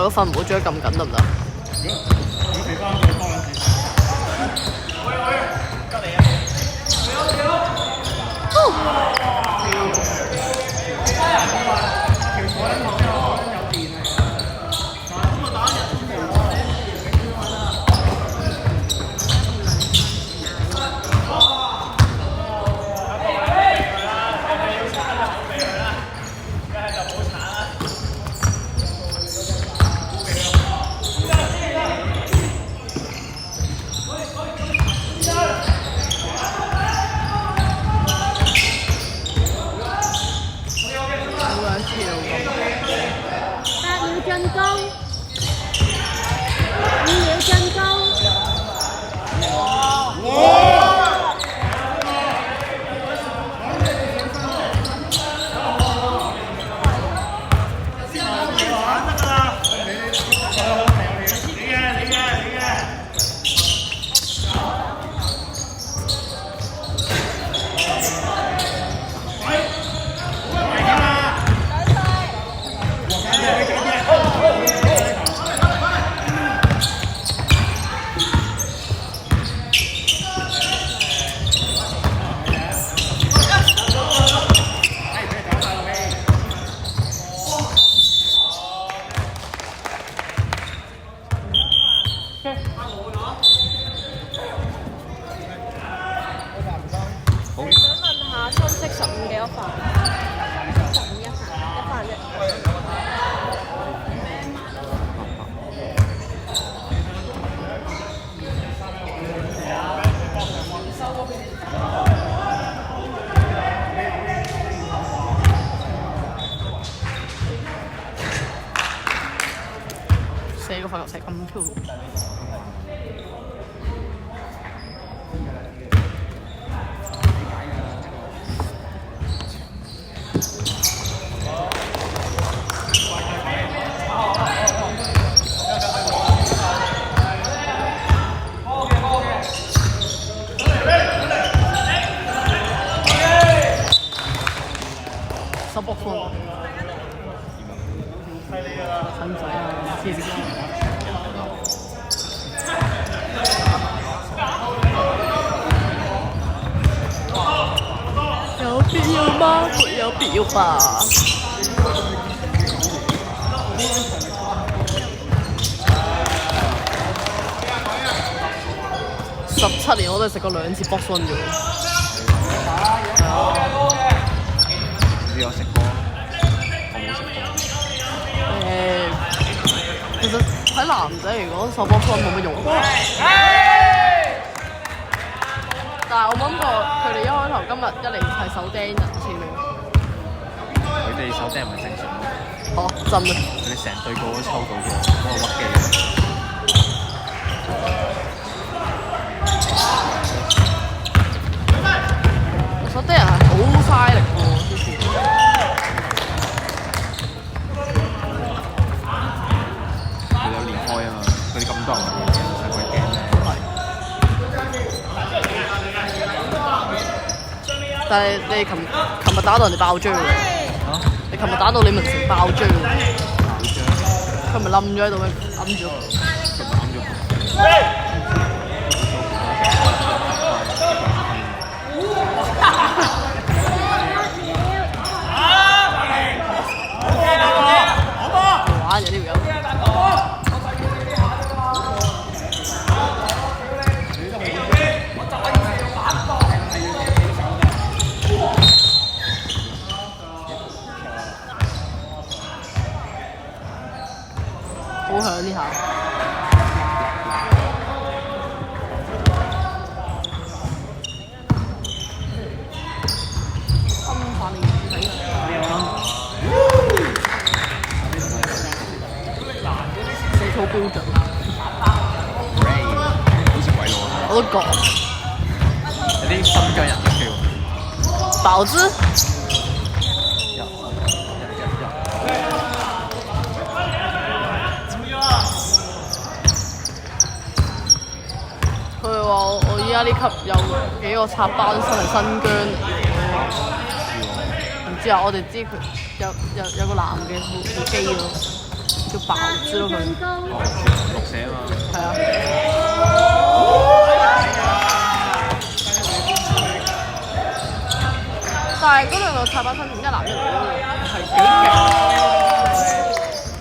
果瞓唔好將咁緊得唔得？4個發球石咁漂亮。16分。使唔使啊？黐線！有必要嗎？沒有必要吧。17年我都係食過2次 box one 啫喎。你有食過？我冇食過。其實睇男仔嚟講，手 box one 冇乜用。但係我諗過佢哋一開頭今日一嚟係手釘人先咯。佢哋手釘唔係正常咯。哦，真啊！佢哋成隊個都抽到嘅，嗰個屈機。手釘人係好嘥力喎，之前。佢有練開啊嘛，佢哋咁多人嘅，使鬼驚咩？但係你琴日打到人哋爆追喎，你琴日打到李文成爆追喎，佢咪冧咗喺度咩？揞住。玩嘅呢條友。好響呢下，心反應睇四套標準，好似鬼佬啊！我都覺有啲新疆人嘅 feel。飽子。佢話我依家呢級有幾個插班生係新疆嚟嘅，唔知啊，我哋知佢有個男嘅好基咯。叫爆知咯佢。哦，綠社啊嘛。係啊。但係嗰兩個插班生一男一女係幾勁，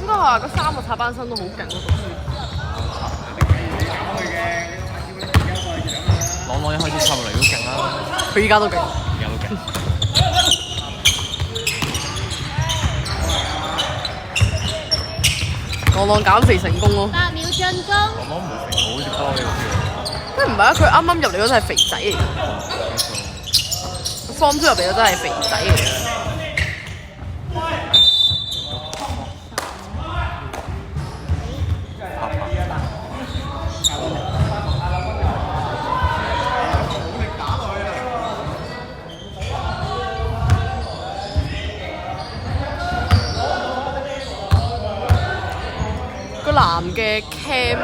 應該話嗰3個插班生都好勁咯讀書。朗朗一開始插入嚟都勁啦，佢依家都勁。而家都勁。朗朗減肥成功咯。8秒進攻。朗朗唔會肥，好似多呢個咩唔係啊？佢啱啱入嚟嗰陣係肥仔嚟嘅。Form 2入嚟嗰陣係肥仔嚟嘅。個男嘅 Cam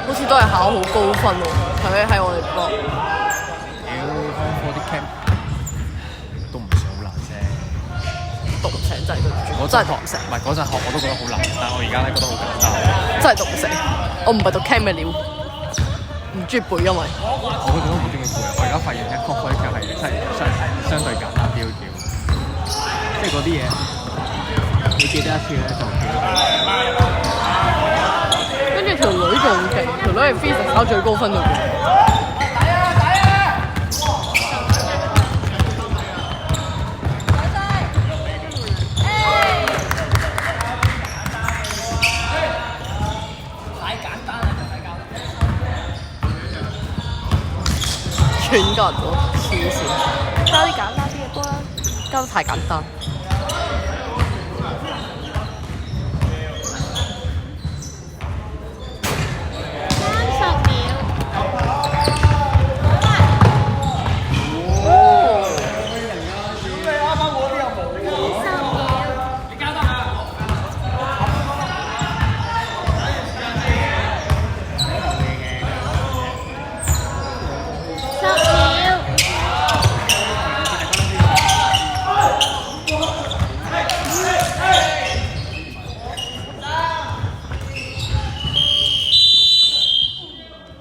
好似都係考好高分喎，喺我哋國。屌，啲 camp 都唔算好難啫。讀唔成真係對唔住，我真係讀唔成。唔係嗰陣學我都覺得好難，但係我而家咧覺得好簡單。真係讀唔成，我唔係讀 Cam 嘅料，唔中意背因為。我嗰陣都唔中意背，我而家發現咧，學其實係真係相對簡單啲叫，即係嗰啲嘢，你記得一次咧就記得到。跟住條女仲勁，條女係 physics 考最高分嘅喎。全個人都黐線，加啲簡單啲嘅波啦，加得太簡單。